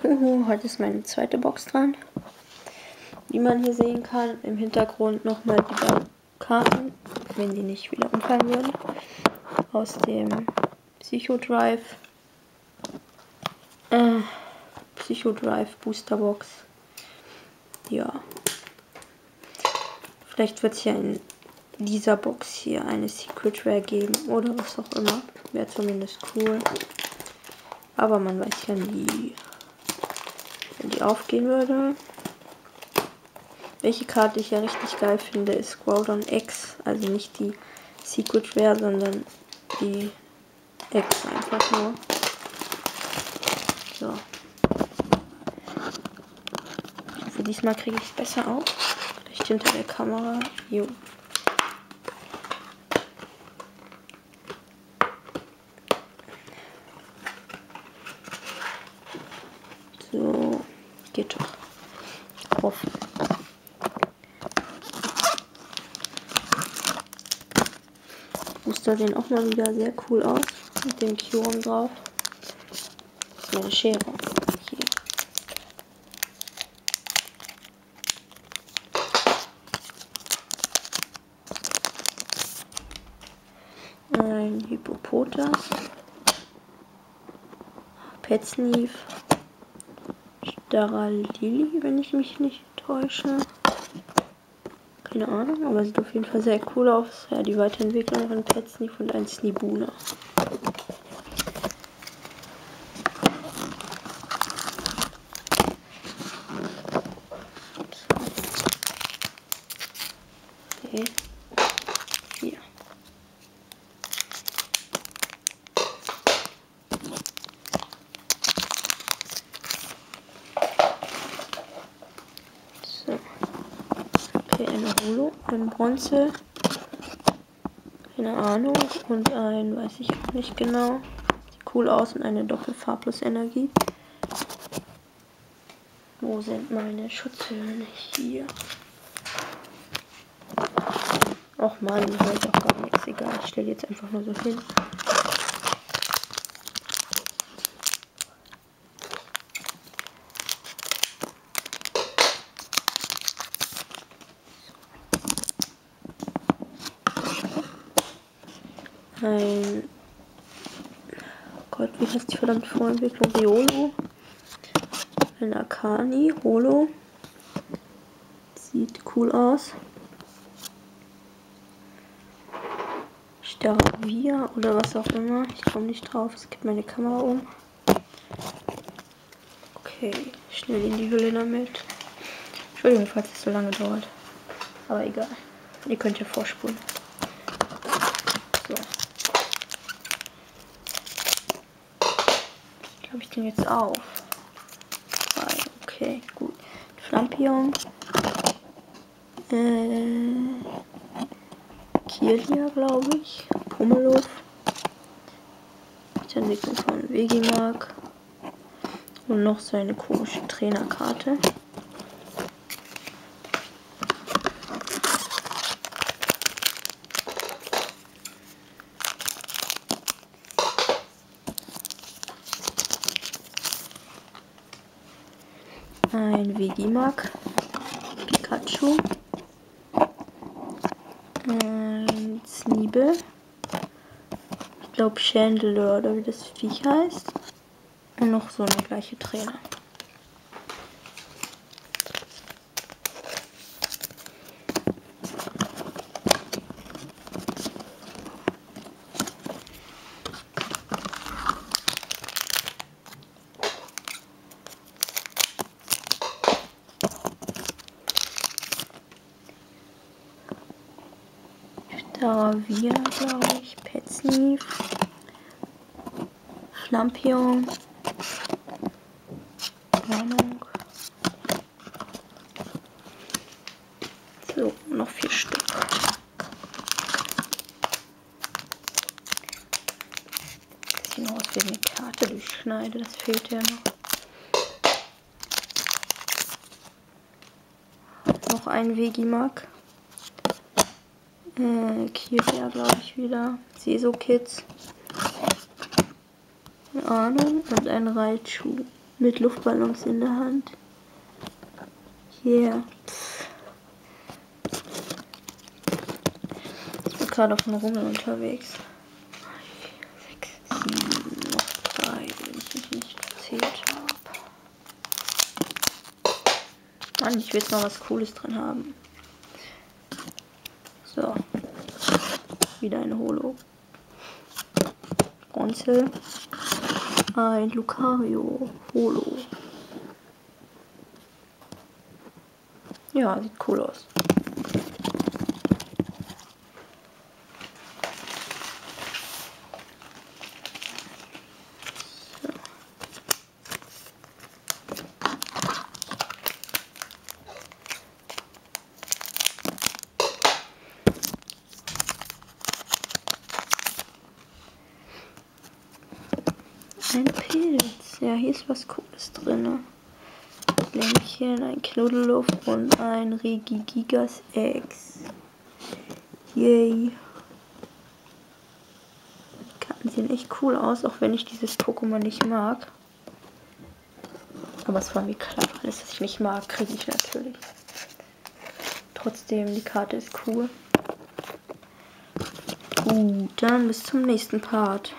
Heute ist meine zweite Box dran. Wie man hier sehen kann, im Hintergrund nochmal wieder Karten, wenn die nicht wieder umfallen würden, aus dem Psychodrive Booster Box. Ja. Vielleicht wird es ja in dieser Box hier eine Secret Rare geben oder was auch immer. Wäre zumindest cool. Aber man weiß ja nie, wenn die aufgehen würde. Welche Karte ich ja richtig geil finde, ist Groudon X. Also nicht die Secret Rare, sondern die X einfach nur. So. Ich hoffe, diesmal kriege ich es besser auf. Vielleicht hinter der Kamera. Jo. So. Geht doch. Ich hoffe. Booster sehen auch mal wieder sehr cool aus. Mit dem Kyurem drauf. Das ist meine Schere. Hier. Ein Hippopotas. Petsneef. Staralili, wenn ich mich nicht täusche. Keine Ahnung, aber sieht auf jeden Fall sehr cool aus. Ja, die Weiterentwicklung von Petsneef und ein Snibuna. Okay. Hier. So. Okay, eine Holo, ein Bronze, keine Ahnung, und ein, weiß ich auch nicht genau. Sieht cool aus und eine Doppelfarblos-Energie. Wo sind meine Schutzhüllen? Hier. Och man, hier ist auch gar nichts, egal. Ich stelle jetzt einfach nur so hin. Ein Gott, wie heißt die verdammte Vorentwicklung? Riolo. Ein Akani, Holo. Sieht cool aus. Staravia oder was auch immer. Ich komme nicht drauf. Es gibt meine Kamera um. Okay, schnell in die Hülle damit. Entschuldigung, falls es so lange dauert. Aber egal. Ihr könnt ja vorspulen. So. Wie habe ich den jetzt auf? Okay, gut. Flampion. Kirlia, glaube ich. Pummeluff. Die Entwicklung von Vegimark. Und noch so eine komische Trainerkarte. Ein Vegimark. Pikachu. Ein Sneebel. Ich glaube Chandelure oder wie das Viech heißt. Und noch so eine gleiche Trainer. Staravia, glaube ich. Petsneef. Flampion. Ahnung. So, noch 4 Stück. Das sieht noch aus wie eine Karte durchschneide, das fehlt ja noch. Noch ein Vegimark. Kirlia, glaube ich, wieder. Seso Kids. Keine Ahnung. Und ein Raichu. mit Luftballons in der Hand. Yeah. Ich bin gerade auf dem Rummel unterwegs. 6, 7, noch 3, wenn ich mich nicht gezählt habe. Mann, ich will jetzt noch was Cooles drin haben. So. Wieder eine Holo. Bronze. Ein Lucario Holo. Ja, sieht cool aus. Ein Pilz. Ja, hier ist was Cooles drin. Lämmchen, ein Knuddeluff und ein Regigigas X. Yay. Die Karten sehen echt cool aus, auch wenn ich dieses Pokémon nicht mag. Aber es war mir klar, alles, was ich nicht mag, kriege ich natürlich. Trotzdem, die Karte ist cool. Gut, dann bis zum nächsten Part.